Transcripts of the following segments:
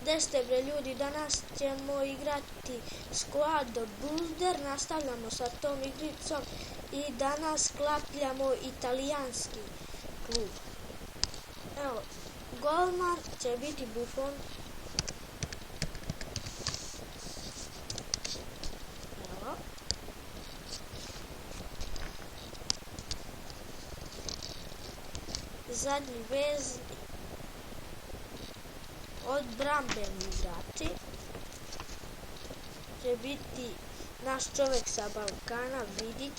Gde ste bre ljudi, danas ćemo igrati Squad Builder, nastavljamo sa tom igricom i danas sklapljamo italijanski klub. Evo, golman će biti Buffon. Evo. Zadnji vez odbrambeni igrači će biti naš čovjek sa Balkana, Vidić.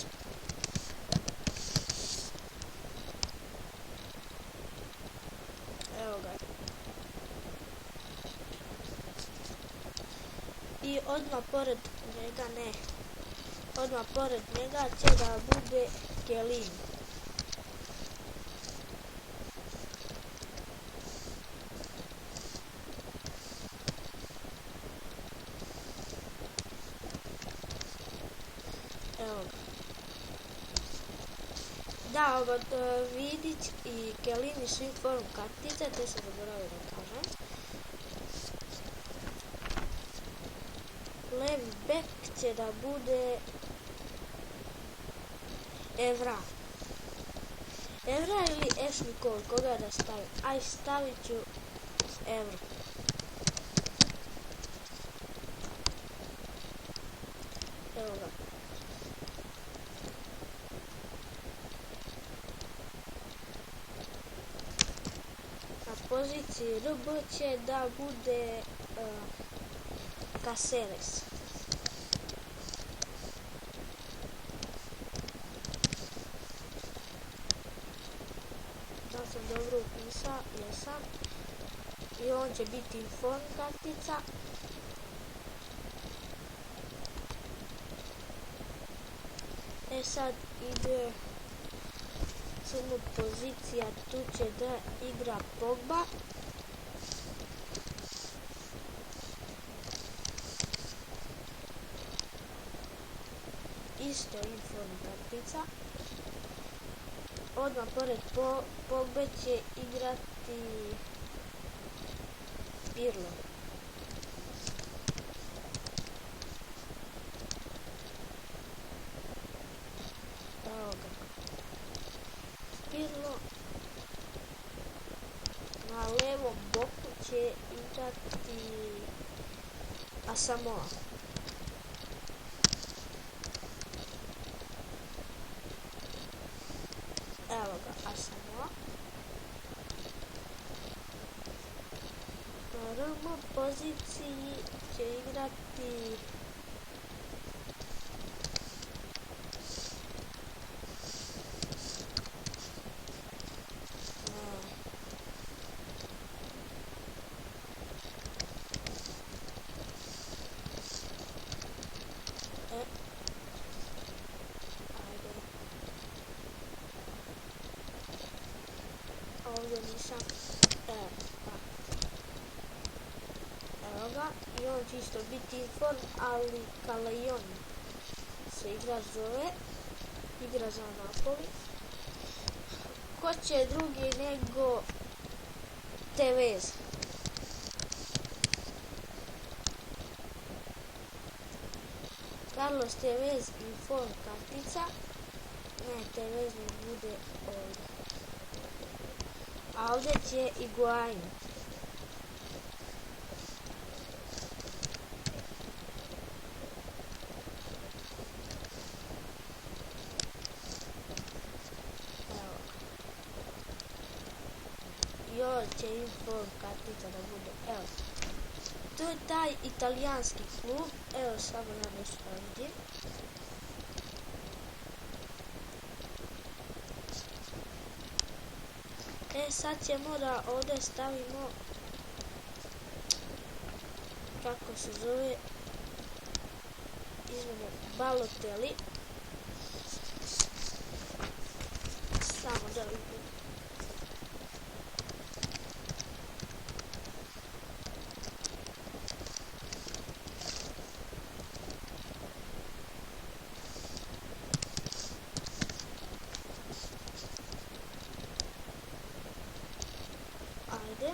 Evo ga. I odmah pored njega će da bude Kelin. Evo. Da, Vidić i Kelini su inform kartice, te se zaboravio da kažem. Levi bek će da bude Evra. Evra ili Ashley Cole, koga da stavim? Aj, stavit ću Evra. Evo ga. Na poziciji RB će da bude Caceres. Da sam dobro upisao, jesam. I on će biti inform kartica. E sad ide samo pozicija, tu će da igra Pogba. Isto inform kartica. Odmah pored Pogbe će igrati Pirlo. Evo ga. Pirlo. Na levom boku će igrati Asamoah. Evo ga, Asamoah. Na RM poziciji će igrati ovdje nisam, evo ga, i on će isto biti inform, ali Kalajon se igra zove, igra za Napoli. Ko će drugi nego Tevez? Carlos Tevez inform kartica, ne, Tevez ne bude ovdje. A ovdje će Higuain. Evo. I ovdje će inform kartica da bude. Evo. To je taj italijanski klub. Evo samo ja nešto vidim. E sad ćemo da ovdje stavimo, kako se zove, izmene Balotelli. Samo da vidim. Ajde.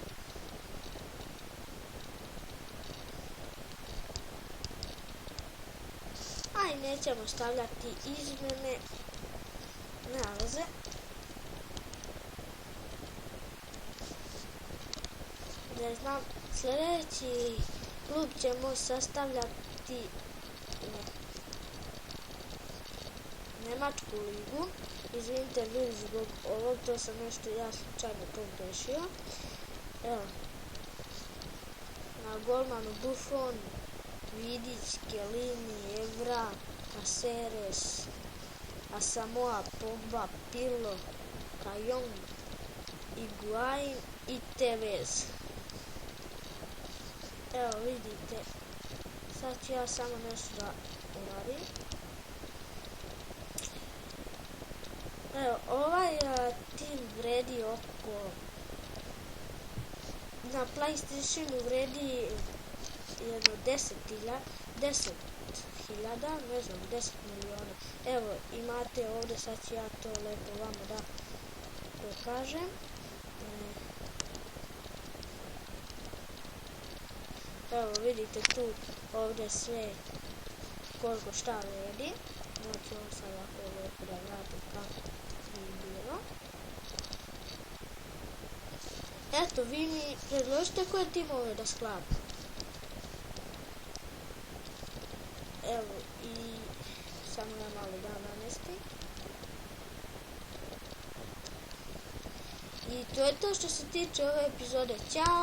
nećemo stavljati izmene, nalaze. Ne znam, sljedeći klub ćemo sastavljati Nemačku ligu. Izvinite ljudi zbog ovog, to sam nešto ja slučajno pogrešio. Evo, na golmanu Buffon, Vidić, Chiellini, Evra, Caceres, Asamoah, Pogba, Pirlo, Kajong, Higuain i Tevez. Evo vidite, sad ću ja samo nešto da uradim. Evo, ovaj tim vredi oko, na PlayStationu vredi jedno 10.000, ne znam, 10 miliona. Evo, imate ovdje, sad ću ja to lepo vama da pokažem. Evo, vidite tu ovdje sve koliko šta vredi. Znači, on sad ovako lepo da vratim kako je bilo. Eto, vi mi predložite koje timove da sklapam. Evo, i samo ja malo da namestim. I to je to što se tiče ove epizode. Ćao!